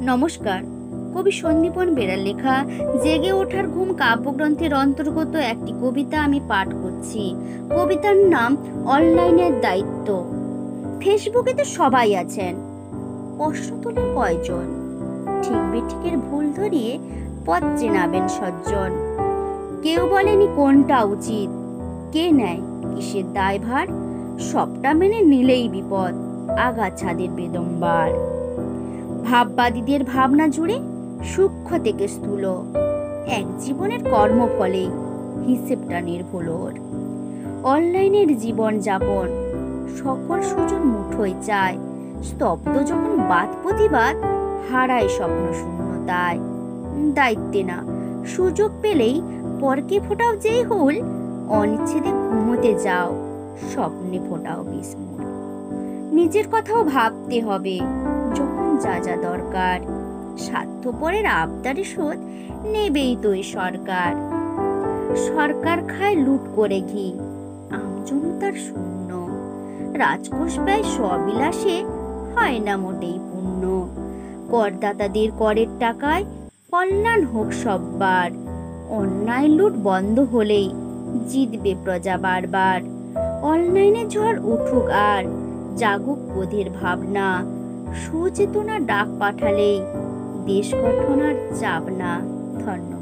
নমস্কার। কবি সন্দীপন বেরার লেখা জেগে ওঠার ঘুম কাব্যগ্রন্থের অন্তর্গত একটি কবিতা আমি পাঠ করছি। কবিতার নাম অনলাইনের দায়িত্ব। ফেসবুকে তো সবাই আছেন, প্রশ্ন তোলে কয়জন? ঠিক বেঠিকের ভুল ধরিয়ে পথ চেনাবেন সজ্জন। কেউ বলেনি কোনটা উচিত, কে নেয় কিসের দায়ভার। সবটা মেনে নিলেই বিপদ, আগাছাদের বেদমবার। ভাববাদীদের ভাবনা জুড়ে সূক্ষ্ম থেকে স্থূল এক জীবনের কর্মফলেই হিসেবটা নির্ভুলোর। অনলাইনের জীবন যাপন সকল সুজন মুঠোয় চায়, স্তব্ধ যখন বাদ প্রতিবাদ হারায় স্বপ্ন শূন্যতায়। দায়িত্বে না, সুযোগ পেলেই পরকে ফোটাও যেই হুল, অনিচ্ছেদে ঘুমোতে যাও স্বপ্নে ফোটাও বিস্মুল। নিজের কথাও ভাবতে হবে যখন যা যা দরকার, স্বার্থপরের আবদারে শোধ নেবেই তো এই সরকার। সরকার খায় লুট করে ঘি, আমজনতার শূন্য। রাজকোষ ব্যয় স্ববিলাসে হয় না মোটেই পূর্ণ। করদাতাদের করের টাকায় কল্যাণ হোক সববার। অন্যায় লুট বন্ধ হলেই জিতবে প্রজা বারবার। অনলাইনে ঝড় উঠুক আর জাগুক বোধের ভাবনা। সুচেতনা ডাক পাঠালেই দেশ গঠন আর চাপ না। ধন্যবাদ।